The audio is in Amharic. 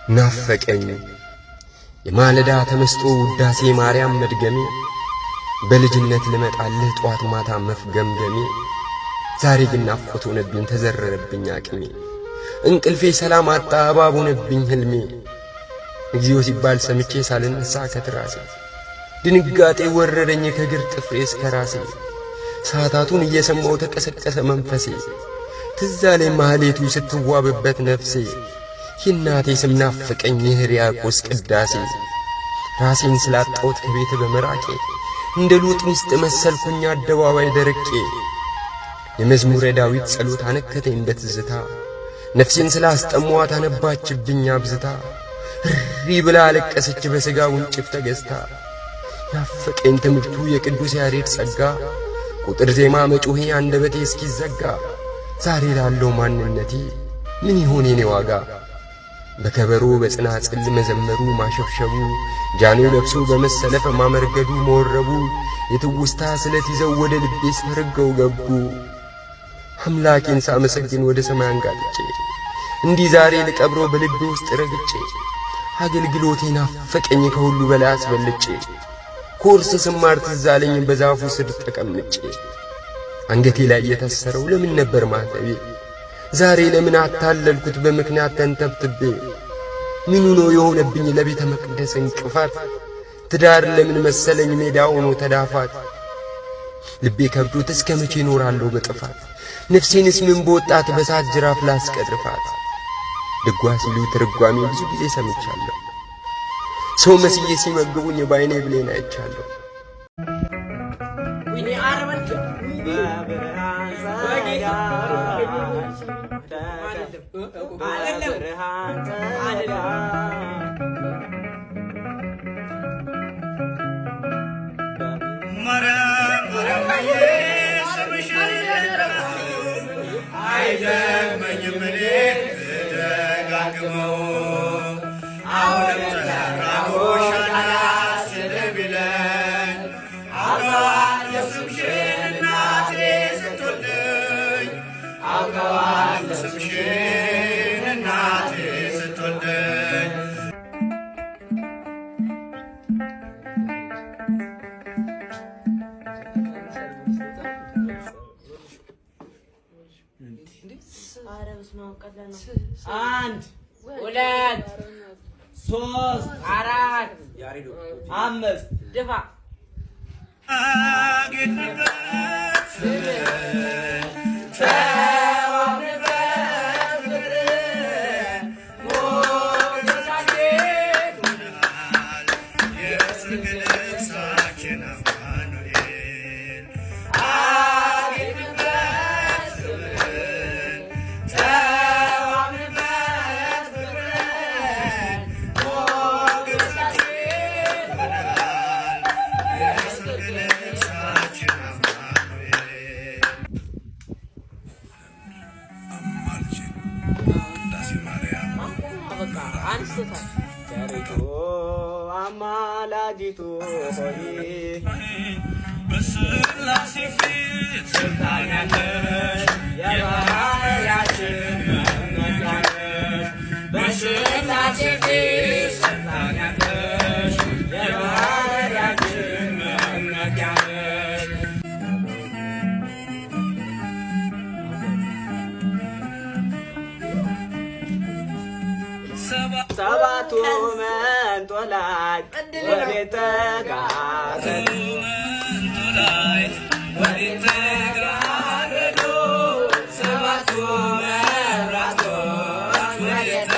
ናፈቀኝ የማለዳ ተመስጦ ውዳሴ ማርያም መድገሜ በልጅነት ልመጣልህ ጧት ማታ መፍገምገሜ ዛሬ ግን ናፍቆት ሆነብኝ ተዘረረብኝ አቅሜ እንቅልፌ ሰላም አጣ እባብ ሆነብኝ ህልሜ እግዚኦ ሲባል ሰምቼ ሳልነሳ ከትራሴ ድንጋጤ ወረረኝ ከግር ጥፍሬ እስከ ራሴ ሰዓታቱን እየሰማው ተቀሰቀሰ መንፈሴ ትዝ አለኝ ማህሌቱ ስትዋብበት ነፍሴ የእናቴ ስም ናፈቀኝ የሕርያቆስ ቅዳሴ ራሴን ስላጣሁት ከቤት በመራቄ እንደ ሉጥ ሚስት መሰልኩኝ አደባባይ ደረቄ የመዝሙረ ዳዊት ጸሎት አነከተኝ በትዝታ ነፍሴን ስላስጠሟት አነባችብኝ አብዝታ እሪ ብላ አለቀሰች በሥጋ ውንጭፍ ተገዝታ ናፈቀኝ ትምህርቱ የቅዱስ ያሬድ ጸጋ ቁጥር ዜማ መጮሄ አንደበቴ እስኪዘጋ ዛሬ ላለው ማንነቴ ምን ይሆን የኔ ዋጋ በከበሮ በጽናጽል መዘመሩ ማሸብሸቡ ጃኖ ለብሶ በመሰለፍ ማመርገዱ መወረቡ የትውስታ ስለት ይዘው ወደ ልቤ ሰርገው ገቡ አምላኬን ሳመሰግን ወደ ሰማይ አንጋጥጬ እንዲህ ዛሬ ልቀብሮ በልቤ ውስጥ ረግጬ አገልግሎቴ ናፈቀኝ ከሁሉ በላይ አስበልጬ ኮርስ ስማር ትዝ አለኝ በዛፉ ስር ተቀምጬ አንገቴ ላይ የታሰረው ለምን ነበር ማተቤ ዛሬ ለምን አታለልኩት በምክንያት ተንተብትቤ ምኑ ነው የሆነብኝ ለቤተ መቅደስ እንቅፋት ትዳር ለምን መሰለኝ ሜዳ ሆኖ ተዳፋት ልቤ ከብዶት እስከ መቼ እኖራለሁ በጥፋት ነፍሴንስ ምን በወጣት በሳት ጅራፍ ላስቀርፋት ድጓ ሲሉ ትርጓሜ ብዙ ጊዜ ሰምቻለሁ ሰው መስዬ ሲመግቡኝ ባይኔ ብሌን አይቻለሁ ወይኔ አረበች አንድ ሁለት ሶስት አራት አምስት ድፋ አማላጅቱ ሆይ በስላሴ ፊት ስልጣን ያለሽ የባህርያችን መመኪያ ነሽ በስላሴ ፊት ስልጣን ያለሽ የባህርያችን መመኪያ ነሽ ሰባቱ መንጦላዕት ወዴት ተጋረዱ ሰባቱ መብራቶች ወዴት